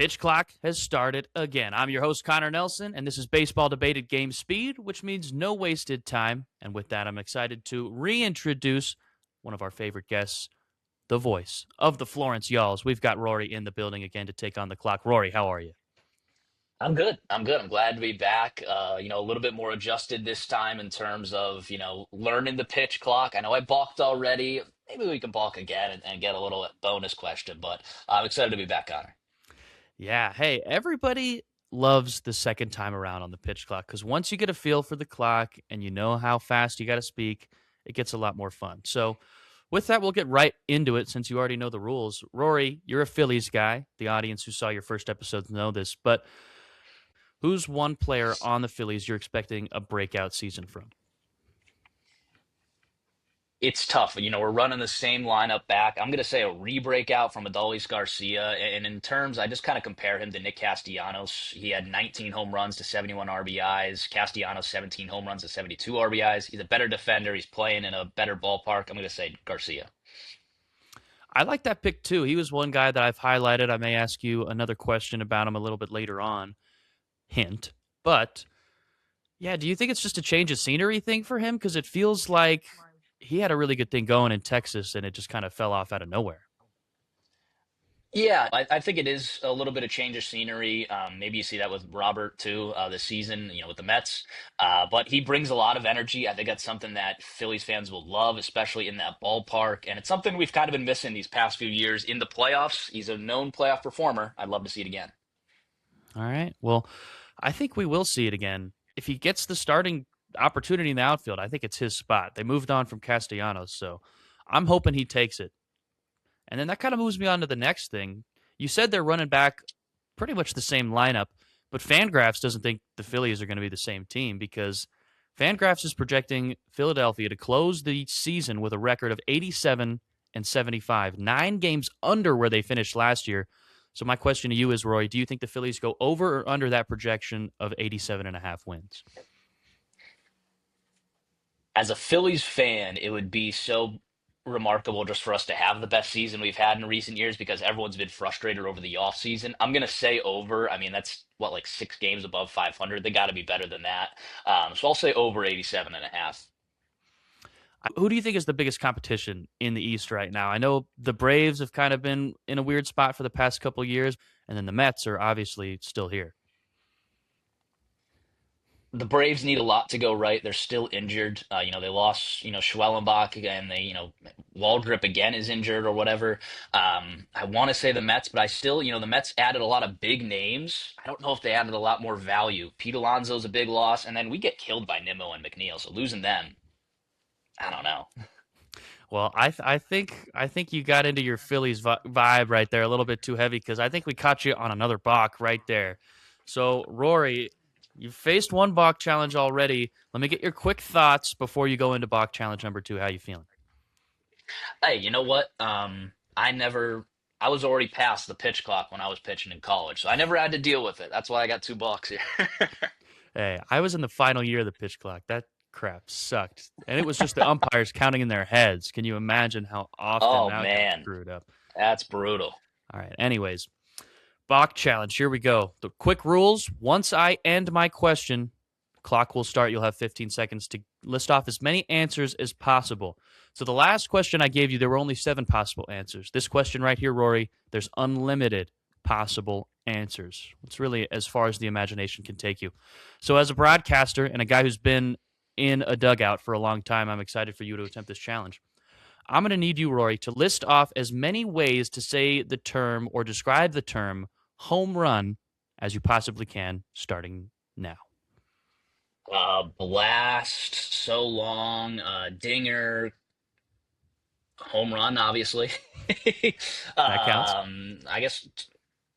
pitch clock has started again. I'm your host, Connor Nelson, and this is Baseball Debate at Game Speed, which means no wasted time. And with that, I'm excited to reintroduce one of our favorite guests, the voice of the Florence Y'alls. We've got Rory in the building again to take on the clock. Rory, how are you? I'm good. I'm good. I'm glad to be back. A little bit more adjusted this time in terms of, learning the pitch clock. I know I balked already. Maybe we can balk again and get a little bonus question, but I'm excited to be back, Connor. Yeah, hey, everybody loves the second time around on the pitch clock because once you get a feel for the clock and you know how fast you got to speak, it gets a lot more fun. So, with that, we'll get right into it since you already know the rules. Rory, you're a Phillies guy. The audience who saw your first episode know this, but who's one player on the Phillies you're expecting a breakout season from? It's tough. We're running the same lineup back. I'm going to say a re-breakout from Adolis Garcia. And in terms, I just kind of compare him to Nick Castellanos. He had 19 home runs to 71 RBIs. Castellanos, 17 home runs to 72 RBIs. He's a better defender. He's playing in a better ballpark. I'm going to say Garcia. I like that pick too. He was one guy that I've highlighted. I may ask you another question about him a little bit later on. Hint. But yeah, do you think it's just a change of scenery thing for him? Because it feels like he had a really good thing going in Texas and it just kind of fell off out of nowhere. Yeah, I think it is a little bit of change of scenery. Maybe you see that with Robert too this season, with the Mets. But he brings a lot of energy. I think that's something that Phillies fans will love, especially in that ballpark. And it's something we've kind of been missing these past few years in the playoffs. He's a known playoff performer. I'd love to see it again. All right. Well, I think we will see it again. If he gets the starting opportunity in the outfield, I think it's his spot. They moved on from Castellanos, so I'm hoping he takes it. And then that kind of moves me on to the next thing. You said they're running back pretty much the same lineup, but FanGraphs doesn't think the Phillies are going to be the same team because FanGraphs is projecting Philadelphia to close the season with a record of 87 and 75, 9 games under where they finished last year. So my question to you is, Roy, do you think the Phillies go over or under that projection of 87 and a half wins? As a Phillies fan, it would be so remarkable just for us to have the best season we've had in recent years because everyone's been frustrated over the offseason. I'm going to say over. I mean, that's what, like 6 games above 500. They got to be better than that. So I'll say over 87 and a half. Who do you think is the biggest competition in the East right now? I know the Braves have kind of been in a weird spot for the past couple of years, and then the Mets are obviously still here. The Braves need a lot to go right. They're still injured. They lost, Schwellenbach and Waldrip again is injured or whatever. I want to say the Mets, but I still, the Mets added a lot of big names. I don't know if they added a lot more value. Pete Alonso's a big loss, and then we get killed by Nimmo and McNeil, so losing them, I don't know. Well, I think you got into your Phillies vibe right there a little bit too heavy because I think we caught you on another balk right there. So, Rory, you've faced one balk challenge already. Let me get your quick thoughts before you go into balk challenge number 2. How you feeling? Hey, you know what? I was already past the pitch clock when I was pitching in college, so I never had to deal with it. That's why I got two balks here. Hey, I was in the final year of the pitch clock. That crap sucked, and it was just the umpires counting in their heads. Can you imagine how often Oh that got man, screwed up? that's brutal. All right. Anyways, balk challenge. Here we go. The quick rules. Once I end my question, clock will start. You'll have 15 seconds to list off as many answers as possible. So the last question I gave you, there were only 7 possible answers. This question right here, Rory, there's unlimited possible answers. It's really as far as the imagination can take you. So as a broadcaster and a guy who's been in a dugout for a long time, I'm excited for you to attempt this challenge. I'm going to need you, Rory, to list off as many ways to say the term or describe the term home run as you possibly can, starting now. Blast, so long, dinger, home run, obviously. That counts. I guess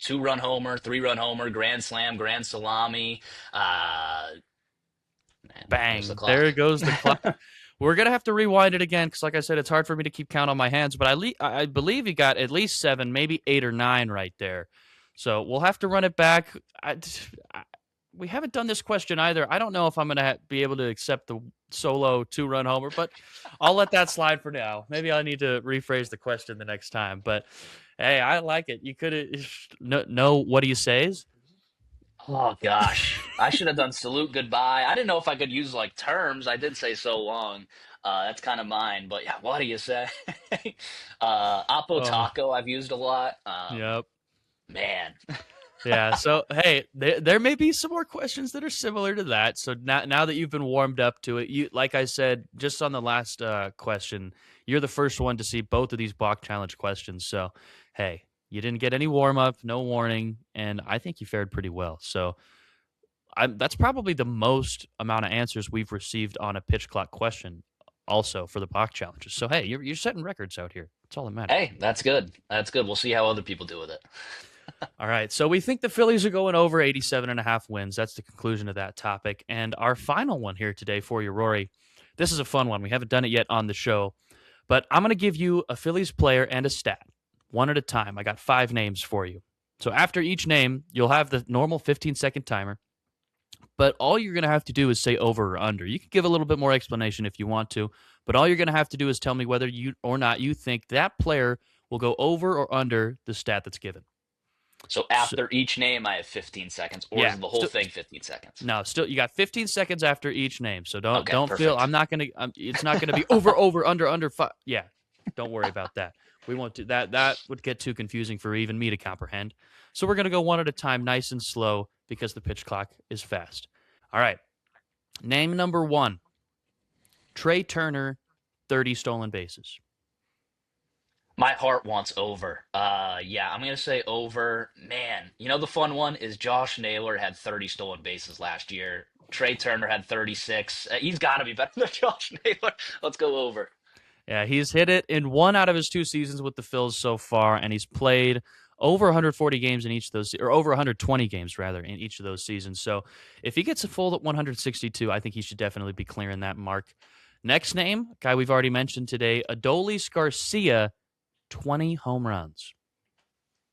2-run homer, 3-run homer, grand slam, grand salami. Man, where's the Bang. clock? There goes the clock. We're going to have to rewind it again because, like I said, it's hard for me to keep count on my hands. But I believe you got at least 7, maybe 8 or 9 right there. So we'll have to run it back. We haven't done this question either. I don't know if I'm going to be able to accept the solo 2-run homer, but I'll let that slide for now. Maybe I need to rephrase the question the next time. But Hey, I like it. You could have no. What do you say's? Oh gosh, I should have done salute goodbye. I didn't know if I could use like terms. I did say so long. That's kind of mine, but yeah, what do you say? Apo Oh, taco I've used a lot. yep. Man. Yeah. So hey, there may be some more questions that are similar to that. So now that you've been warmed up to it, you like I said just on the last question, you're the first one to see both of these Balk challenge questions. So hey, you didn't get any warm up, no warning, and I think you fared pretty well. So that's probably the most amount of answers we've received on a pitch clock question. Also for the Balk challenges. So hey, you're setting records out here. That's all that matters. Hey, that's good. That's good. We'll see how other people do with it. All right. So we think the Phillies are going over 87.5 wins. That's the conclusion of that topic. And our final one here today for you, Rory. This is a fun one. We haven't done it yet on the show, but I'm going to give you a Phillies player and a stat, one at a time. I got 5 names for you. So after each name, you'll have the normal 15-second timer, but all you're going to have to do is say over or under. You can give a little bit more explanation if you want to, but all you're going to have to do is tell me whether you or not you think that player will go over or under the stat that's given. So So, after each name, I have 15 seconds, or yeah, is the whole thing 15 seconds? no, still you got 15 seconds after each name. So don't Okay, don't feel perfect. I'm not going to it's not going to be over under five. Yeah. Don't worry about that. We won't do that. That would get too confusing for even me to comprehend. So we're going to go one at a time, nice and slow because the pitch clock is fast. All right. Name number 1. Trey Turner, 30 stolen bases. My heart wants over. Yeah, I'm gonna say over. Man, you know the fun one is Josh Naylor had 30 stolen bases last year. Trey Turner had 36. He's got to be better than Josh Naylor. Let's go over. Yeah, he's hit it in 1 out of his 2 seasons with the Phils so far, and he's played over 140 games in each of those, or over 120 games rather, in each of those seasons. So if he gets a full 162, I think he should definitely be clearing that mark. Next name, guy we've already mentioned today, Adolis Garcia, 20 home runs.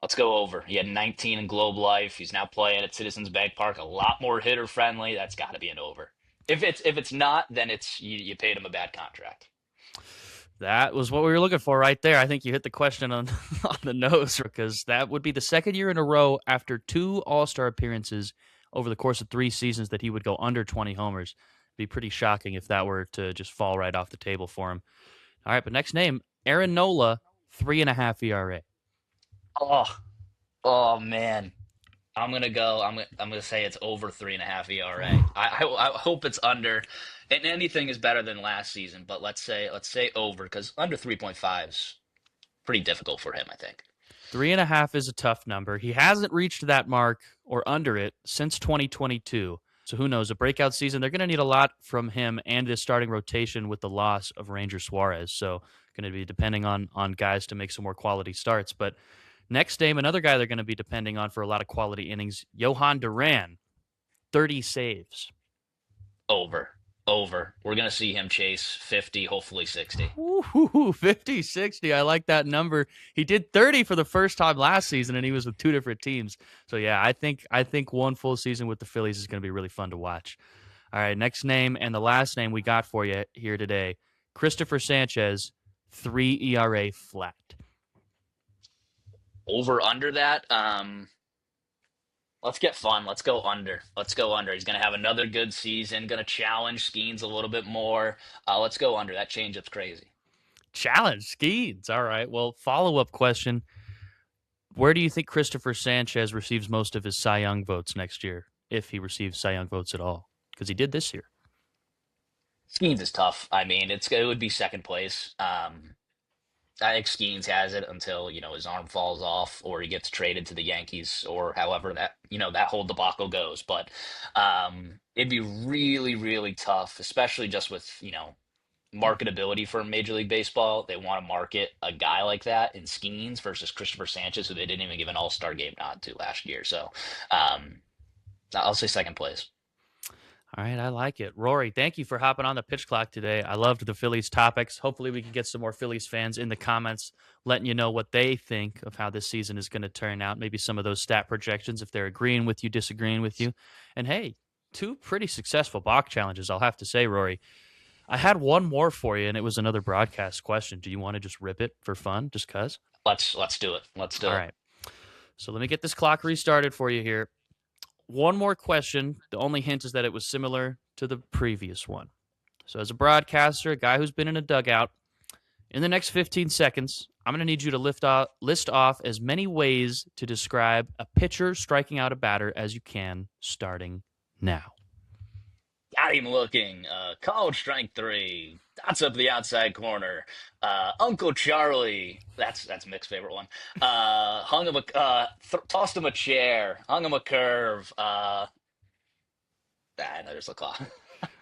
Let's go over. He had 19 in Globe Life. He's now playing at Citizens Bank Park. A lot more hitter friendly. That's got to be an over. If it's not, then it's you paid him a bad contract. That was what we were looking for right there. I think you hit the question on, on the nose because that would be the second year in a row after 2 All-Star appearances over the course of 3 seasons that he would go under 20 homers. It'd be pretty shocking if that were to just fall right off the table for him. All right, but next name, Aaron Nola, 3.5 ERA. Oh, oh man. I'm gonna go. I'm gonna say it's over 3.5 ERA. I hope it's under, and anything is better than last season. But let's say over because under 3.5 is pretty difficult for him. I think. 3.5 is a tough number. He hasn't reached that mark or under it since 2022. So who knows? A breakout season, they're going to need a lot from him and this starting rotation with the loss of Ranger Suarez. So going to be depending on guys to make some more quality starts. But next name, another guy they're going to be depending on for a lot of quality innings, Johan Duran, 30 saves. Over, over. We're gonna see him chase 50, hopefully 60. Ooh, 50, 60. I like that number. He did 30 for the first time last season, and he was with 2 different teams. So yeah, I think one full season with the Phillies is going to be really fun to watch. All right, next name and the last name we got for you here today, Christopher Sanchez, 3 ERA flat. Over under that. Let's get fun. Let's go under. Let's go under. He's gonna have another good season. Gonna challenge Skeens a little bit more. Let's go under. That changeup's crazy. Challenge Skeens. All right. Well, follow up question: where do you think Christopher Sanchez receives most of his Cy Young votes next year, if he receives Cy Young votes at all? Because he did this year. Skeens is tough. I mean, it would be second place. I think Skeens has it until his arm falls off or he gets traded to the Yankees or however that whole debacle goes. But it'd be really really tough, especially just with marketability for Major League Baseball. They want to market a guy like that in Skeens versus Christopher Sanchez, who they didn't even give an All Star game nod to last year. So um, I'll say second place. All right, I like it. Rory, thank you for hopping on the pitch clock today. I loved the Phillies topics. Hopefully, we can get some more Phillies fans in the comments letting you know what they think of how this season is going to turn out. Maybe some of those stat projections, if they're agreeing with you, disagreeing with you. And hey, 2 pretty successful Bach challenges, I'll have to say, Rory. I had one more for you, and it was another broadcast question. Do you want to just rip it for fun, just cuz? Let's do it. Let's do All it. right. So let me get this clock restarted for you here. One more question. The only hint is that it was similar to the previous one. So, as a broadcaster, a guy who's been in a dugout, in the next 15 seconds, I'm going to need you to list off as many ways to describe a pitcher striking out a batter as you can, starting now. Got him looking. College strike three. Dots up the outside corner. Uncle Charlie. That's Mick's favorite one. Hung him tossed him a chair. Hung him a curve. There's a call.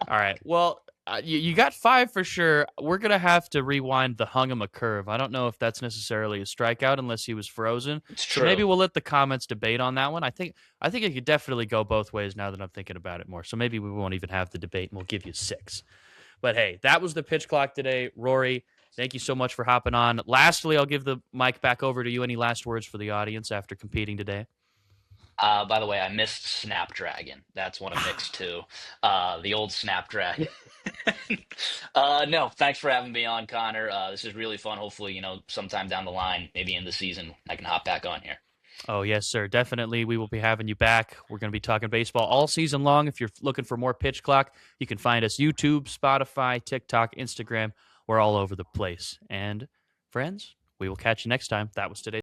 All right. Well, you got five for sure. We're gonna have to rewind the hung him a curve. I don't know if that's necessarily a strikeout unless he was frozen. It's So true. maybe we'll let the comments debate on that one. I think it could definitely go both ways now that I'm thinking about it more. So maybe we won't even have the debate and we'll give you six. But hey, that was the pitch clock today, Rory. Thank you so much for hopping on. Lastly, I'll give the mic back over to you. Any last words for the audience after competing today? By the way, I missed Snapdragon. That's one of Mick's too. The old Snapdragon. No, thanks for having me on, Connor. This is really fun. Hopefully, sometime down the line, maybe in the season, I can hop back on here. Oh, yes, sir. Definitely. We will be having you back. We're going to be talking baseball all season long. If you're looking for more pitch clock, you can find us YouTube, Spotify, TikTok, Instagram. We're all over the place. And friends, we will catch you next time. That was today's